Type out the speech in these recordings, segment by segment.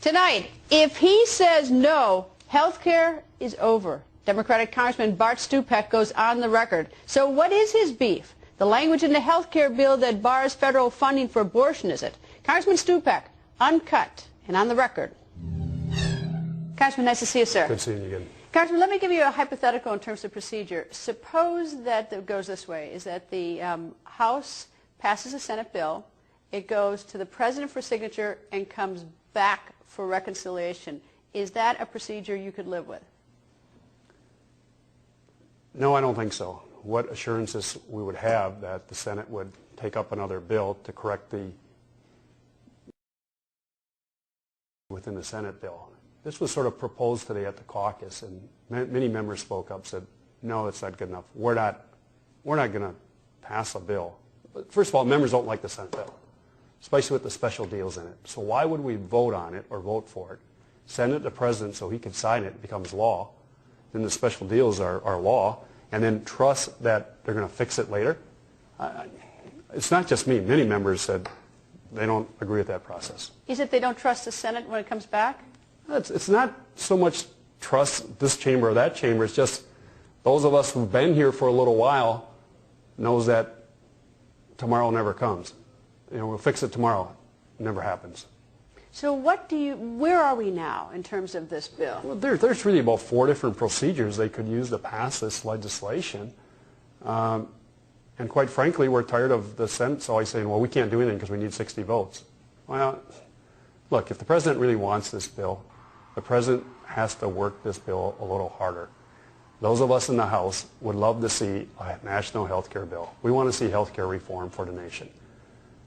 Tonight, if he says no, health care is over. Democratic Congressman Bart Stupak goes on the record. So what is his beef? The language in the health care bill that bars federal funding for abortion, is it? Congressman Stupak, uncut and on the record. Congressman, nice to see you, sir. Good seeing you again. Congressman, let me give you a hypothetical in terms of procedure. Suppose that it goes this way, is that the House passes a Senate bill, it goes to the President for signature and comes back for reconciliation. Is that a procedure you could live with? No, I don't think so. What assurances we would have that the Senate would take up another bill to correct the within the Senate bill. This was sort of proposed today at the caucus, and many members spoke up, said, no, it's not good enough. We're not going to pass a bill. But first of all, members don't like the Senate bill, especially with the special deals in it. So why would we vote on it or vote for it, send it to the President so he can sign it, it becomes law, then the special deals are law, and then trust that they're going to fix it later? It's not just me. Many members said they don't agree with that process. Is it they don't trust the Senate when it comes back? It's not so much trust this chamber or that chamber. It's just those of us who've been here for a little while knows that tomorrow never comes. You know, we'll fix it tomorrow. It never happens. So where are we now in terms of this bill? Well, there's really about 4 different procedures they could use to pass this legislation. And quite frankly, we're tired of the Senate always saying, well, we can't do anything because we need 60 votes. Well, look, if the President really wants this bill, the President has to work this bill a little harder. Those of us in the House would love to see a national health care bill. We want to see health care reform for the nation.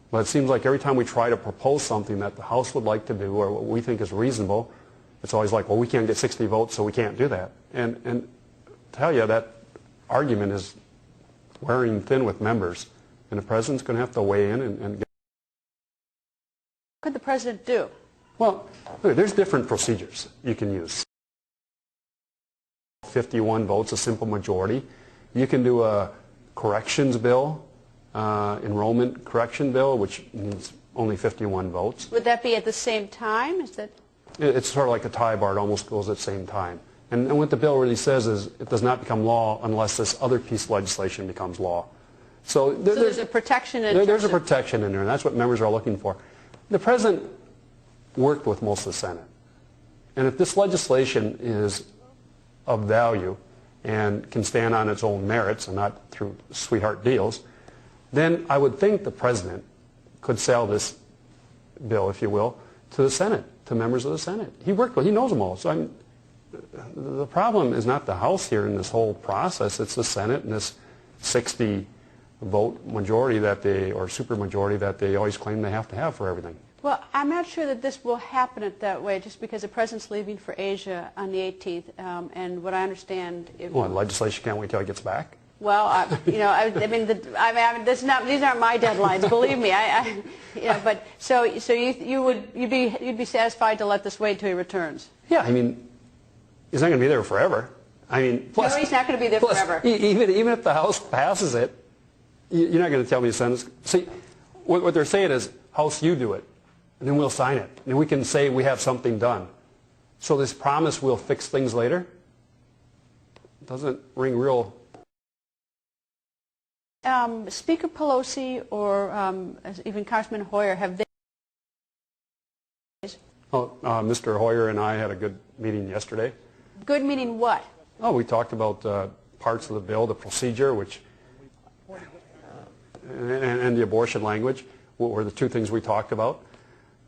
But it seems like every time we try to propose something that the House would like to do or what we think is reasonable, it's always like, well, we can't get 60 votes, so we can't do that. And tell you, that argument is wearing thin with members. And the President's going to have to weigh in and get... What could the President do? Well, look, there's different procedures you can use. 51 votes, a simple majority. You can do a corrections bill, enrollment correction bill, which needs only 51 votes. Would that be at the same time? Is that... It's sort of like a tie bar. It almost goes at the same time. And what the bill really says is it does not become law unless this other piece of legislation becomes law. So there's a protection there's a protection in there, and that's what members are looking for. The President worked with most of the Senate. And if this legislation is of value and can stand on its own merits and not through sweetheart deals, then I would think the President could sell this bill, if you will, to the Senate, to members of the Senate. He worked with, he knows them all. So the problem is not the House here in this whole process, it's the Senate and this 60 vote majority that they, or supermajority that they always claim they have to have for everything. Well, I'm not sure that this will happen that way, just because the President's leaving for Asia on the 18th, and what I understand... Well, legislation can't wait till he gets back? Well, these aren't my deadlines, believe me. But so you'd be satisfied to let this wait until he returns? Yeah, I mean, he's not going to be there forever. I mean, plus, no, he's not going to be there forever. Even if the House passes it, you're not going to tell me the Senate. See, what they're saying is, House, you do it, and then we'll sign it, and we can say we have something done. So this promise we'll fix things later doesn't ring real. Speaker Pelosi or even Congressman Hoyer, have they... Mr. Hoyer and I had a good meeting yesterday. Good meaning what? Oh, we talked about parts of the bill, the procedure, which, and the abortion language were the 2 things we talked about.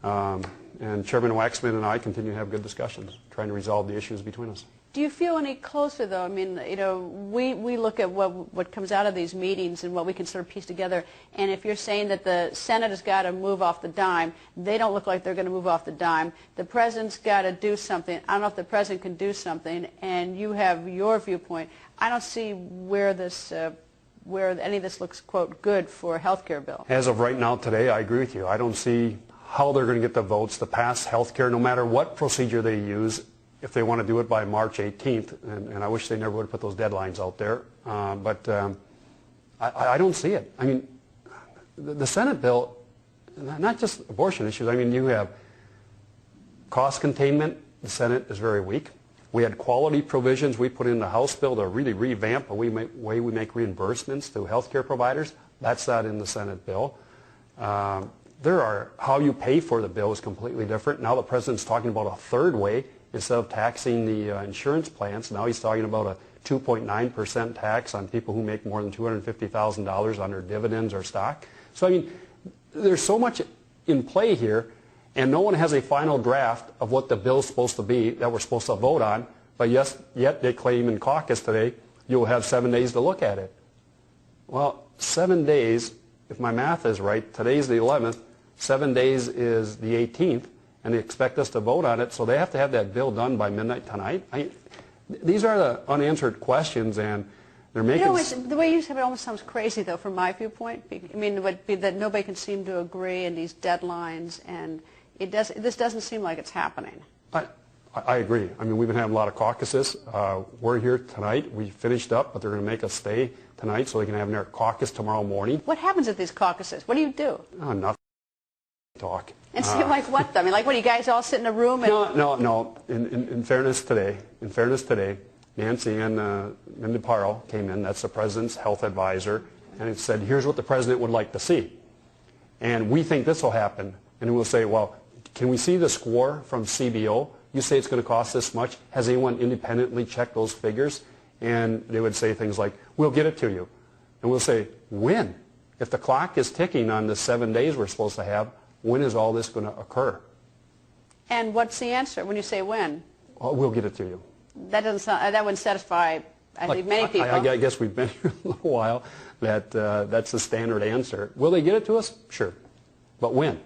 And Chairman Waxman and I continue to have good discussions, trying to resolve the issues between us. Do you feel any closer, though? I mean, we look at what comes out of these meetings and what we can sort of piece together, and if you're saying that the Senate has got to move off the dime, they don't look like they're going to move off the dime. The President's got to do something. I don't know if the President can do something, and you have your viewpoint. I don't see where any of this looks, quote, good for a health care bill. As of right now today, I agree with you. I don't see how they're going to get the votes to pass health care, no matter what procedure they use, if they want to do it by March 18th, and I wish they never would have put those deadlines out there, but I don't see it. I mean, the Senate bill, not just abortion issues, I mean, you have Cost containment, the Senate is very weak. We had quality provisions we put in the House bill to really revamp the way we make reimbursements to healthcare providers. That's not in the Senate bill. How you pay for the bill is completely different. Now the president's talking about a third way. Instead of taxing the insurance plans, now he's talking about a 2.9% tax on people who make more than $250,000 on their dividends or stock. So, I mean, there's so much in play here, and no one has a final draft of what the bill's supposed to be that we're supposed to vote on, but yet they claim in caucus today you'll have 7 days to look at it. Well, 7 days, if my math is right, today's the 11th, 7 days is the 18th, and they expect us to vote on it, so they have to have that bill done by midnight tonight. These are the unanswered questions, and they're making... You know, the way you said it almost sounds crazy, though, from my viewpoint. I mean, it would be that nobody can seem to agree, and these deadlines, and this doesn't seem like it's happening. I agree. I mean, we've been having a lot of caucuses. We're here tonight. We finished up, but they're going to make us stay tonight so they can have their caucus tomorrow morning. What happens at these caucuses? What do you do? Oh, nothing. Talk. And say like what? I mean, like what? You guys all sit in a room? And No. In fairness today, Nancy and Mindy Parle came in. That's the president's health advisor, and it said, "Here's what the president would like to see," and we think this will happen. And we'll say, "Well, can we see the score from CBO? You say it's going to cost this much. Has anyone independently checked those figures?" And they would say things like, "We'll get it to you," and we'll say, "When? If the clock is ticking on the 7 days we're supposed to have, when is all this going to occur?" And what's the answer when you say when? Well, we'll get it to you. That doesn't sound, that wouldn't satisfy, I think, many people. I guess we've been here a little while. That's the standard answer. Will they get it to us? Sure. But when?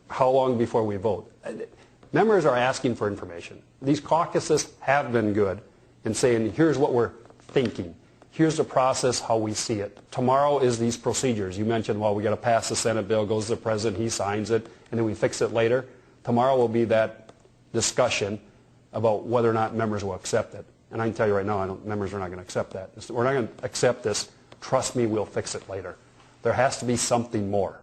How long before we vote? Members are asking for information. These caucuses have been good in saying, here's what we're thinking. Here's the process, how we see it. Tomorrow is these procedures. You mentioned, well, we got to pass the Senate bill, goes to the president, he signs it, and then we fix it later. Tomorrow will be that discussion about whether or not members will accept it. And I can tell you right now, members are not going to accept that. We're not going to accept this. Trust me, we'll fix it later. There has to be something more.